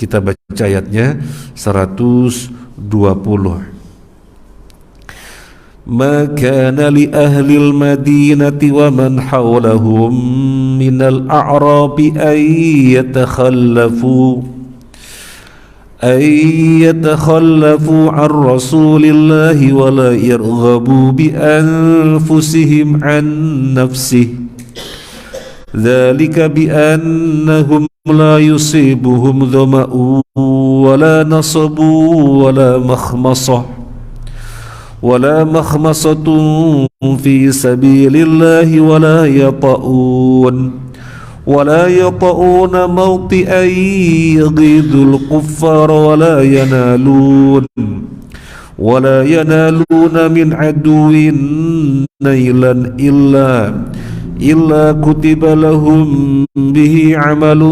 Kita baca ayatnya 120. Ma kana li ahli al-madinati wa man hawlahum min al-a'rabi أن يتخلفوا عن رسول الله ولا يرغبوا بأنفسهم عن نفسه ذلك بأنهم لا يصيبهم ظمأ ولا نصب ولا مخمصة في سبيل الله ولا يطؤون موطئا يغيظ الكفار ولا ينالون من عدو نيلا إلا كتب لهم به عمل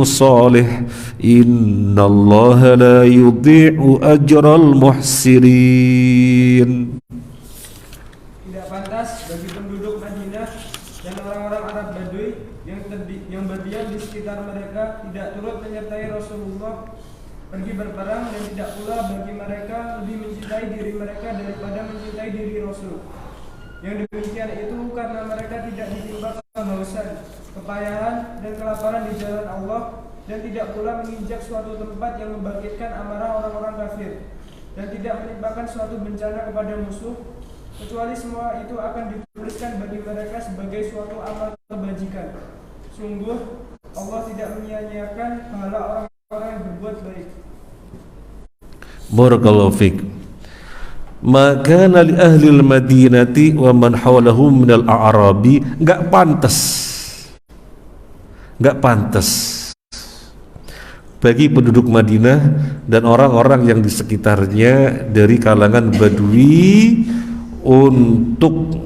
صالح إن الله لا يضيع أجر المحسنين. Tidak pantas bagi penduduk Madinah dan orang-orang Arab Badui yang berdiam di sekitar mereka tidak turut menyertai Rasulullah pergi berperang, dan tidak pula bagi mereka lebih mencintai diri mereka daripada mencintai diri Rasul. Yang demikian itu karena mereka tidak ditimpa kehausan, kepayahan, dan kelaparan di jalan Allah, dan tidak pula menginjak suatu tempat yang membangkitkan amarah orang-orang kafir, dan tidak menimpakan suatu bencana kepada musuh, kecuali semua itu akan dituliskan bagi mereka sebagai suatu amal kebajikan. Sungguh Allah tidak menyia-nyiakan pahala orang-orang yang berbuat baik. Barakallahu fiik. Maka li ahli al-madinati wa man hawlahum minal a'rabi, enggak pantas bagi penduduk Madinah dan orang-orang yang di sekitarnya dari kalangan Badui untuk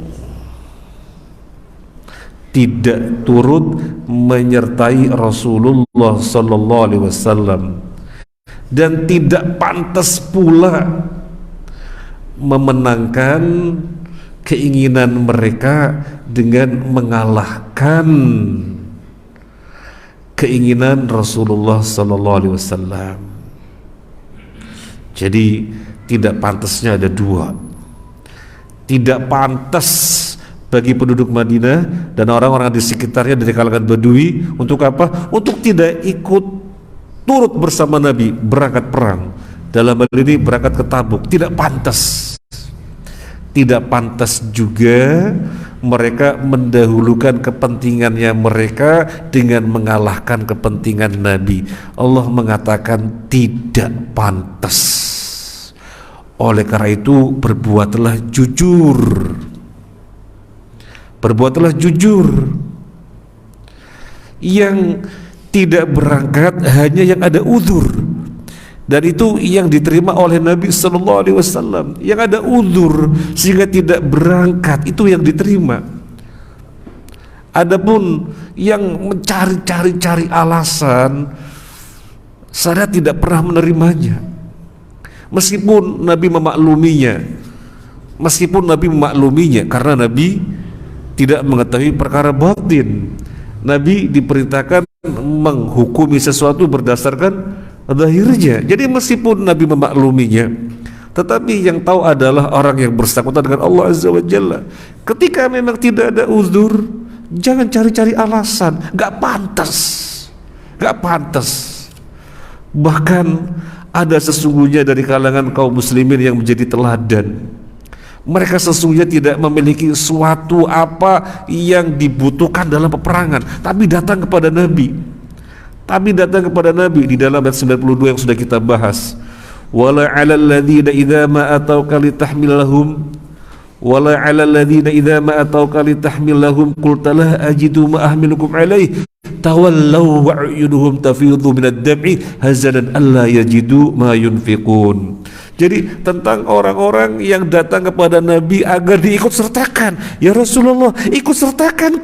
tidak turut menyertai Rasulullah sallallahu alaihi wasallam, dan tidak pantas pula memenangkan keinginan mereka dengan mengalahkan keinginan Rasulullah sallallahu alaihi wasallam. Jadi tidak pantasnya ada dua. Tidak pantas bagi penduduk Madinah dan orang-orang di sekitarnya dari kalangan Badui untuk apa? Untuk tidak ikut turut bersama Nabi berangkat perang. Dalam hal ini berangkat ke Tabuk. Tidak pantas. Tidak pantas juga mereka mendahulukan kepentingannya mereka dengan mengalahkan kepentingan Nabi. Allah mengatakan tidak pantas. Oleh karena itu berbuatlah jujur. Berbuatlah jujur. Yang tidak berangkat hanya yang ada uzur, dan itu yang diterima oleh Nabi sallallahu alaihi wasallam. Yang ada uzur sehingga tidak berangkat, itu yang diterima. Adapun yang mencari-cari alasan, saya tidak pernah menerimanya. Meskipun Nabi memakluminya, karena Nabi tidak mengetahui perkara batin. Nabi diperintahkan menghukumi sesuatu berdasarkan zahirnya. Jadi meskipun Nabi memakluminya, tetapi yang tahu adalah orang yang bersangkutan dengan Allah Azza wa Jalla. Ketika memang tidak ada uzur, jangan cari-cari alasan. Gak pantas. Bahkan ada sesungguhnya dari kalangan kaum muslimin yang menjadi teladan. Mereka sesungguhnya tidak memiliki suatu apa yang dibutuhkan dalam peperangan, tapi datang kepada Nabi. Di dalam ayat 92 yang sudah kita bahas. Wala 'alal ladzina idza ma atauka litahmilahum qulta la ajidu ma ahmilukum alaih tawallaw wa a'yunuhum tafidhu minad dam'i hazanan alla yajidu ma yunfiqun. Jadi tentang orang-orang yang datang kepada Nabi agar diikut sertakan, ya Rasulullah, ikut sertakan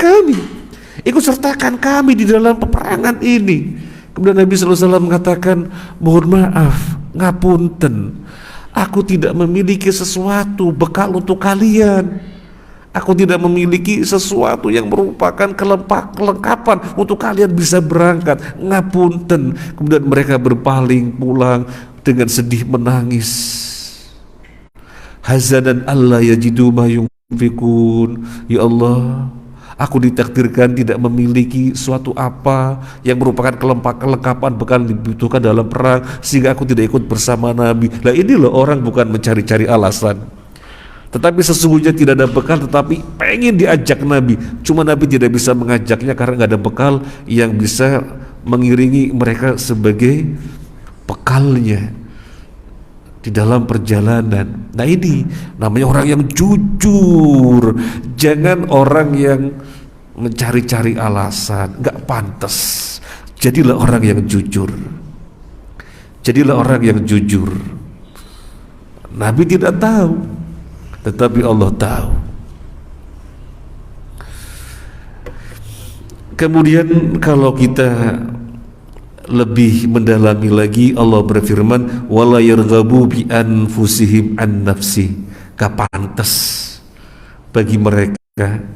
kami di dalam peperangan ini. Kemudian Nabi SAW mengatakan, mohon maaf, ngapunten, aku tidak memiliki sesuatu bekal untuk kalian. Aku tidak memiliki sesuatu yang merupakan kelengkapan untuk kalian bisa berangkat. Ngapunten. Kemudian mereka berpaling pulang dengan sedih menangis. Hazanan Allah yajidu ma yunfikun. Ya Allah, aku ditakdirkan tidak memiliki suatu apa yang merupakan kelengkapan bekal dibutuhkan dalam perang, sehingga aku tidak ikut bersama Nabi. Lah ini loh orang bukan mencari-cari alasan, tetapi sesungguhnya tidak ada bekal, tetapi pengen diajak Nabi. Cuma Nabi tidak bisa mengajaknya karena nggak ada bekal yang bisa mengiringi mereka sebagai bekalnya di dalam perjalanan. Nah ini namanya orang yang jujur, jangan orang yang mencari-cari alasan, nggak pantas. Jadilah orang yang jujur. Jadilah orang yang jujur. Nabi tidak tahu, tetapi Allah tahu. Kemudian kalau kita lebih mendalami lagi, Allah berfirman, wala yarghabu bi anfusihim an nafsi. Gak pantas bagi mereka,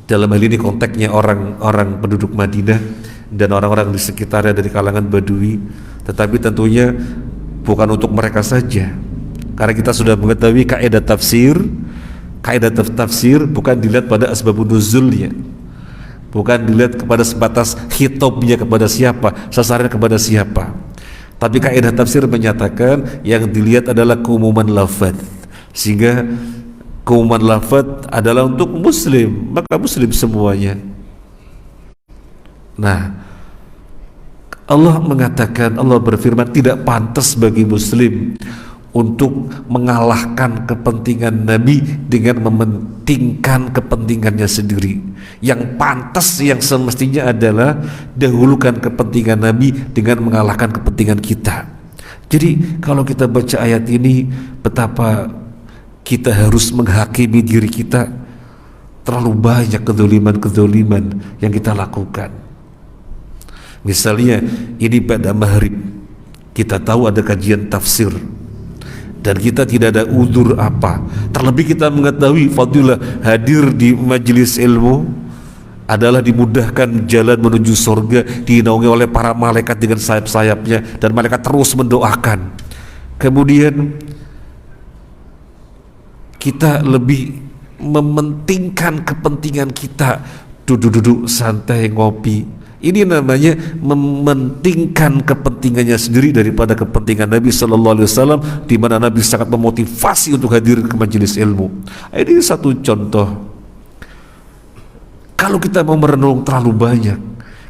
dalam hal ini konteksnya orang-orang penduduk Madinah dan orang-orang di sekitarnya dari kalangan Badui, tetapi tentunya bukan untuk mereka saja, karena kita sudah mengetahui kaidah tafsir. Kaidah tafsir bukan dilihat pada asbabun nuzulnya, bukan dilihat kepada sebatas hitobnya kepada siapa, sasaran kepada siapa, tapi kaidah tafsir menyatakan yang dilihat adalah keumuman lafaz, sehingga keumuman lafaz adalah untuk muslim, maka muslim semuanya. Nah, Allah mengatakan, Allah berfirman, tidak pantas bagi muslim untuk mengalahkan kepentingan Nabi dengan mementingkan kepentingannya sendiri. Yang pantas, yang semestinya adalah dahulukan kepentingan Nabi dengan mengalahkan kepentingan kita. Jadi kalau kita baca ayat ini, betapa kita harus menghakimi diri kita. Terlalu banyak kedzaliman-kedzaliman yang kita lakukan. Misalnya ini pada maghrib, kita tahu ada kajian tafsir dan kita tidak ada udzur apa, terlebih kita mengetahui fadilah hadir di majelis ilmu adalah dimudahkan jalan menuju surga, dinaungi oleh para malaikat dengan sayap-sayapnya, dan malaikat terus mendoakan. Kemudian kita lebih mementingkan kepentingan kita, duduk-duduk santai ngopi. Ini namanya mementingkan kepentingannya sendiri daripada kepentingan Nabi Sallallahu Alaihi Wasallam, di mana Nabi sangat memotivasi untuk hadir ke majelis ilmu. Ini satu contoh. Kalau kita mau merenung terlalu banyak,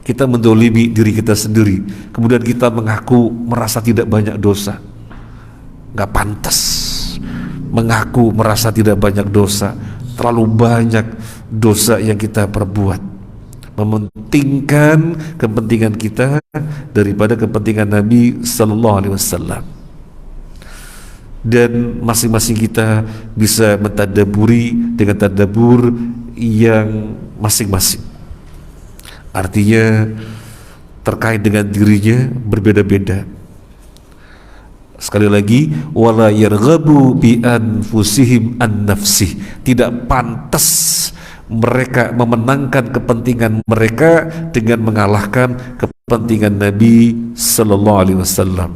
kita mendolimi diri kita sendiri, kemudian kita mengaku merasa tidak banyak dosa. Nggak pantas mengaku merasa tidak banyak dosa. Terlalu banyak dosa yang kita perbuat, mementingkan kepentingan kita daripada kepentingan Nabi Sallallahu Alaihi Wasallam. Dan masing-masing kita bisa mentadaburi dengan tadabur yang masing-masing. Artinya terkait dengan dirinya berbeda-beda. Sekali lagi, wala yarghabu bi anfusihim an nafsih. Tidak pantas mereka memenangkan kepentingan mereka dengan mengalahkan kepentingan Nabi Sallallahu Alaihi Wasallam.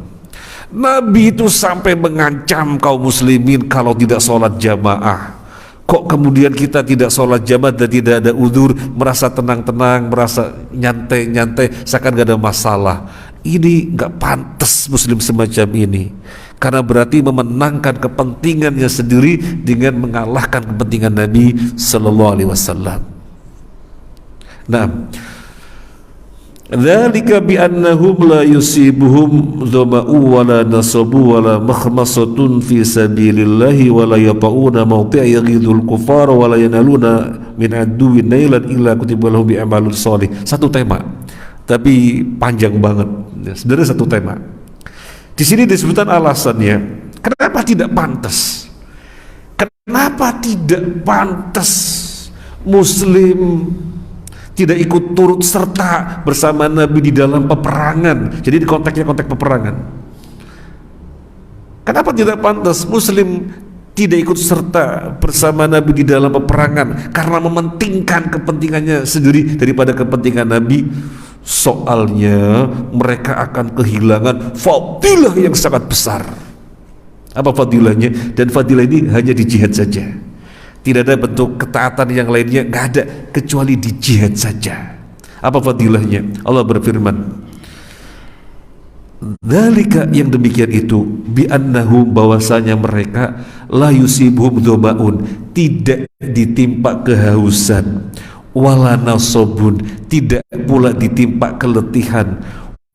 Nabi itu sampai mengancam kaum muslimin kalau tidak sholat jamaah. Kok kemudian kita tidak sholat jamaah dan tidak ada udzur, merasa tenang-tenang, merasa nyantai-nyantai, seakan gak ada masalah. Ini gak pantas muslim semacam ini, karena berarti memenangkan kepentingannya sendiri dengan mengalahkan kepentingan Nabi Sallallahu Alaihi Wasallam. Nah, dzalika bi annahum la yusibuhum dhama'u wa la nasabu wa la makhmasatun fi sabilillahi wa la yata'una mawti'a yaghidul kufar wa la yanaluna min aduwwin nailan illa kutiba lahum bi amalin shalih. Satu tema, tapi panjang banget. Sebenarnya satu tema. Di sini disebutkan alasannya, kenapa tidak pantas? Kenapa tidak pantas muslim tidak ikut turut serta bersama Nabi di dalam peperangan? Jadi di konteksnya konteks peperangan. Kenapa tidak pantas muslim tidak ikut serta bersama Nabi di dalam peperangan karena mementingkan kepentingannya sendiri daripada kepentingan Nabi, soalnya mereka akan kehilangan fadilah yang sangat besar. Apa fadilahnya? Dan fadilah ini hanya di jihad saja, tidak ada bentuk ketaatan yang lainnya, nggak ada kecuali di jihad saja. Apa fadilahnya? Allah berfirman, dzalika, yang demikian itu, bi annahu, bahwasanya mereka la yusibuhum dhama'un, tidak ditimpa kehausan, wala nasobun, tidak pula ditimpa keletihan,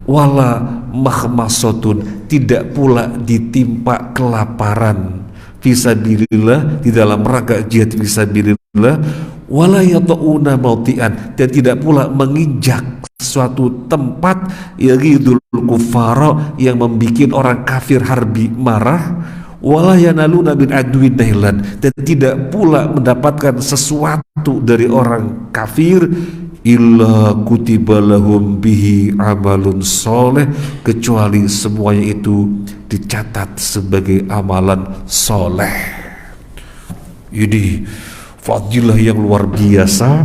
wala makhmasatun, tidak pula ditimpa kelaparan fisabilillah, di dalam rangka jihad fisabilillah, wala yata'una mautian, dan tidak pula menginjak suatu tempat yaghidul kufara, yang membikin orang kafir harbi marah, wala yanaluna min adwin nailan, dan tidak pula mendapatkan sesuatu dari orang kafir, illa kutiba lahum bihi amalun soleh, kecuali semuanya itu dicatat sebagai amalan soleh. Ini fadilah yang luar biasa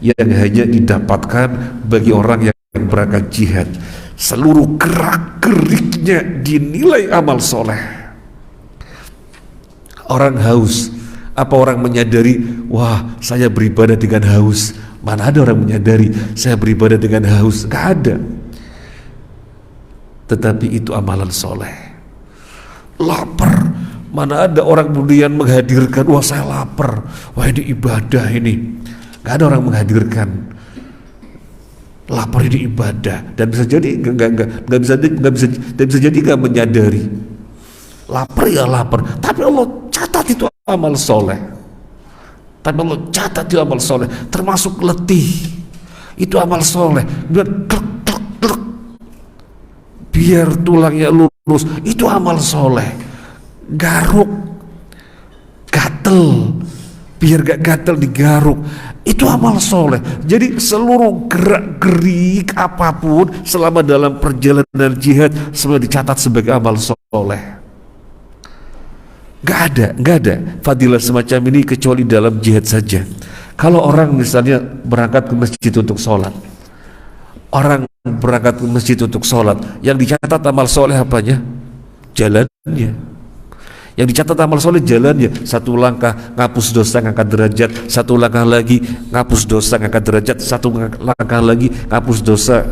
yang hanya didapatkan bagi orang yang berangkat jihad. Seluruh gerak-geriknya dinilai amal soleh. Orang haus, apa orang menyadari, wah saya beribadah dengan haus? Mana ada orang menyadari saya beribadah dengan haus? Gak ada. Tetapi itu amalan soleh. Lapar, mana ada orang kemudian menghadirkan, wah saya lapar, wah ini ibadah ini. Gak ada orang menghadirkan lapar ini ibadah, dan bisa jadi nggak bisa jadi nggak menyadari. Lapar ya lapar, tapi Allah catat itu amal soleh. Tapi Allah catat itu amal soleh, termasuk letih, itu amal soleh. Kemudian biar tulangnya lurus, itu amal soleh. Garuk, gatel, biar gak gatel digaruk, itu amal soleh. Jadi seluruh gerak-gerik apapun selama dalam perjalanan jihad semua dicatat sebagai amal soleh. Gak ada fadilah semacam ini kecuali dalam jihad saja. Kalau orang misalnya berangkat ke masjid untuk sholat, orang berangkat ke masjid untuk sholat, yang dicatat amal soleh apanya? Jalannya. Yang dicatat amal soleh jalannya. Satu langkah ngapus dosa ngangkat derajat, satu langkah lagi ngapus dosa ngangkat derajat, satu langkah lagi ngapus dosa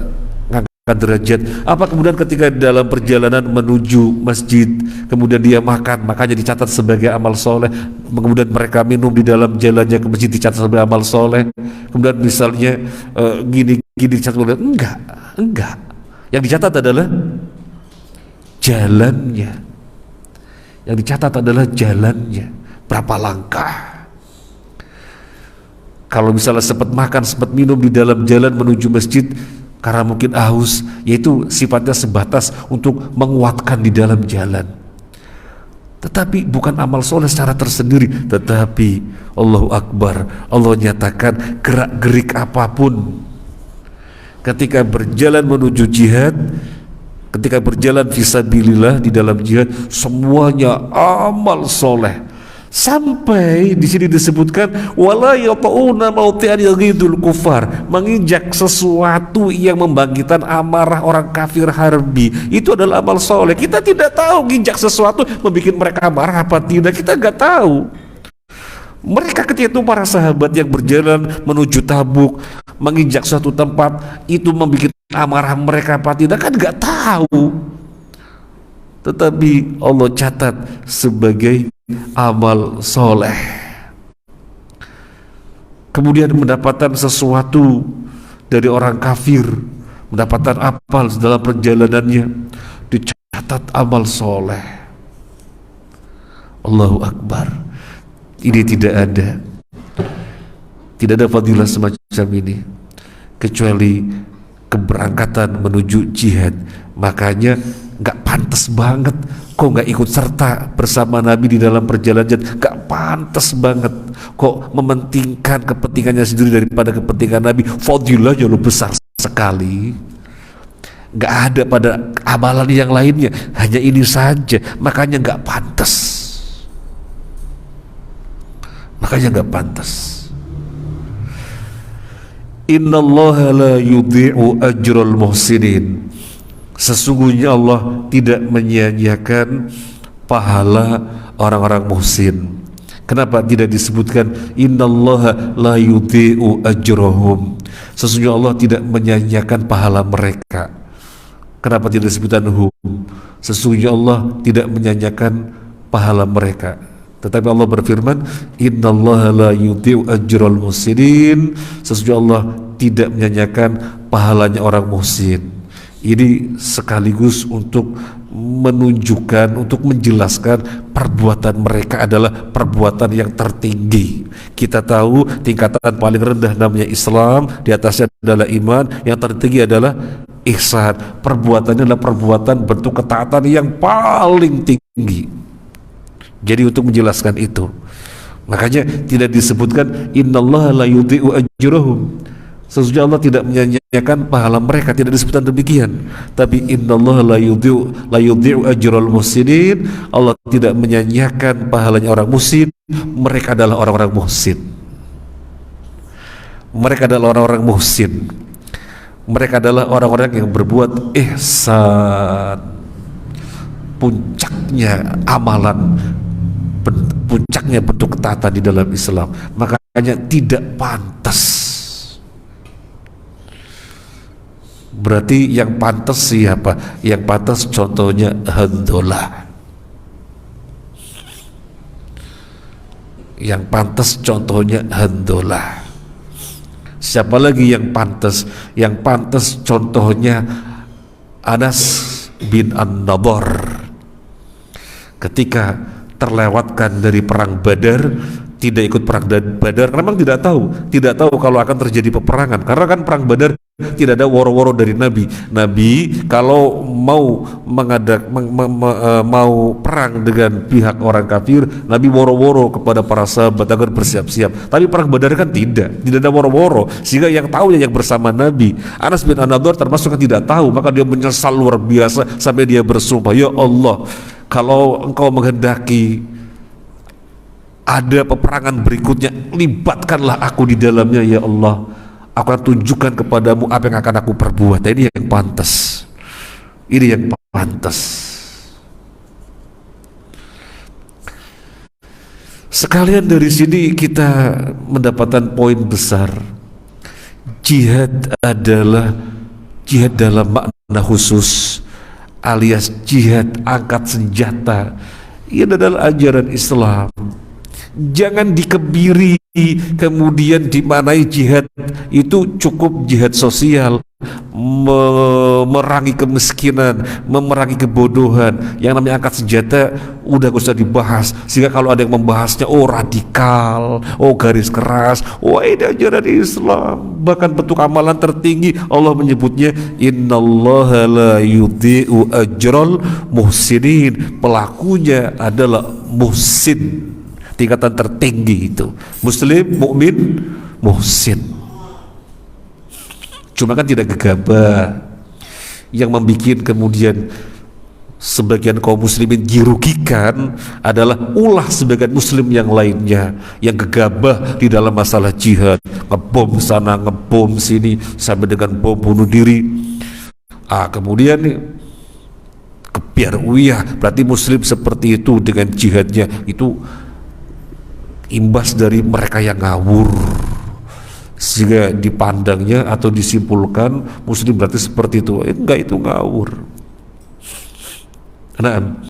ngangkat derajat. Apa kemudian ketika dalam perjalanan menuju masjid kemudian dia makan, makanya dicatat sebagai amal soleh. Kemudian mereka minum di dalam jalannya ke masjid dicatat sebagai amal soleh. Kemudian misalnya gini dicatat oleh enggak. Yang dicatat adalah jalannya. Yang dicatat adalah jalannya, berapa langkah. Kalau misalnya sempat makan, sempat minum di dalam jalan menuju masjid karena mungkin haus, yaitu sifatnya sebatas untuk menguatkan di dalam jalan. Tetapi bukan amal soleh secara tersendiri. Tetapi Allahu Akbar, Allah nyatakan gerak-gerik apapun ketika berjalan menuju jihad, ketika berjalan fisabilillah di dalam jihad, semuanya amal soleh. Sampai di sini disebutkan wala yata'una mautian yaghidul kufar, menginjak sesuatu yang membangkitkan amarah orang kafir harbi, itu adalah amal soleh. Kita tidak tahu nginjak sesuatu membuat mereka marah apa tidak, kita nggak tahu. Mereka ketika itu para sahabat yang berjalan menuju Tabuk, menginjak suatu tempat, itu membuat amarah mereka apa tidak kan nggak tahu. Tetapi Allah catat sebagai amal soleh. Kemudian mendapatkan sesuatu dari orang kafir, mendapatkan apal dalam perjalanannya, dicatat amal soleh. Allahu Akbar. Ini tidak ada fadilah semacam ini kecuali keberangkatan menuju jihad. Makanya gak pantas banget kok gak ikut serta bersama Nabi di dalam perjalanan jihad. Gak pantas banget kok mementingkan kepentingannya sendiri daripada kepentingan Nabi. Fadilahnya lo besar sekali. Gak ada pada amalan yang lainnya, hanya ini saja. Makanya gak pantas. makanya nggak pantas. Innallaha la yudhi'u ajral muhsinin. Sesungguhnya Allah tidak menyia-nyiakan pahala orang-orang muhsin. Kenapa tidak disebutkan innallaha la yudhi'u ajrahum? Sesungguhnya Allah tidak menyia-nyiakan pahala mereka. Kenapa tidak disebutkan hum? Sesungguhnya Allah tidak menyia-nyiakan pahala mereka. Tetapi Allah berfirman, innallaha la yudhi'u ajral muhsinin. Sesungguhnya Allah tidak menyanyikan pahalanya orang muhsin. Ini sekaligus untuk menunjukkan, untuk menjelaskan perbuatan mereka adalah perbuatan yang tertinggi. Kita tahu tingkatan paling rendah namanya Islam, di atasnya adalah iman, yang tertinggi adalah ihsan. Perbuatannya adalah perbuatan bentuk ketaatan yang paling tinggi. Jadi untuk menjelaskan itu, makanya tidak disebutkan innallaha la yudhi'u ajrahum. Sesungguhnya Allah tidak menyanyiakan pahala mereka, tidak disebutkan demikian. Tapi innallaha la yudhi'u ajral muhsinin. Allah tidak menyanyiakan pahalanya orang muhsin. Mereka adalah orang-orang muhsin. Mereka adalah orang-orang muhsin. Mereka adalah orang-orang yang berbuat ihsan. Puncaknya amalan, puncaknya bentuk ketaatan di dalam Islam. Makanya tidak pantas. Berarti yang pantas siapa? Yang pantas contohnya Handolah. Yang pantas contohnya Handolah. Siapa lagi yang pantas? Yang pantas contohnya Anas bin An-Nadhr. Ketika terlewatkan dari perang Badar, tidak ikut perang Badar, memang tidak tahu kalau akan terjadi peperangan. Karena kan perang Badar tidak ada woro-woro dari Nabi. Nabi kalau mau mau perang dengan pihak orang kafir, Nabi woro-woro kepada para sahabat agar bersiap-siap. Tapi perang Badar kan tidak ada woro-woro, sehingga yang tahu yang bersama Nabi. Anas bin An-Nadhr termasuk yang tidak tahu, maka dia menyesal luar biasa sampai dia bersumpah, ya Allah, kalau engkau menghendaki ada peperangan berikutnya, libatkanlah aku di dalamnya ya Allah. Aku akan tunjukkan kepadamu apa yang akan aku perbuat. Ini yang pantas. Ini yang pantas. Sekalian dari sini kita mendapatkan poin besar. Jihad adalah jihad dalam makna khusus, alias jihad angkat senjata. Ini adalah ajaran Islam. Jangan dikebiri kemudian dimaknai jihad itu cukup jihad sosial, memerangi kemiskinan, memerangi kebodohan. Yang namanya angkat senjata udah gak usah dibahas, sehingga kalau ada yang membahasnya, oh radikal, oh garis keras, oh ini ajaran Islam. Bahkan bentuk amalan tertinggi Allah menyebutnya innallaha la yudhi'u ajral muhsinin. Pelakunya adalah muhsin, tingkatan tertinggi itu, muslim, mukmin, muhsin. Cuma kan tidak gegabah. Yang membuat kemudian sebagian kaum muslimin dirugikan adalah ulah sebagian muslim yang lainnya yang gegabah di dalam masalah jihad, ngebom sana, ngebom sini, sampai dengan bom bunuh diri. Kemudian kebiar uyah, berarti muslim seperti itu dengan jihadnya. Itu imbas dari mereka yang ngawur, sehingga dipandangnya atau disimpulkan muslim berarti seperti itu. Enggak, itu ngawur. Nah,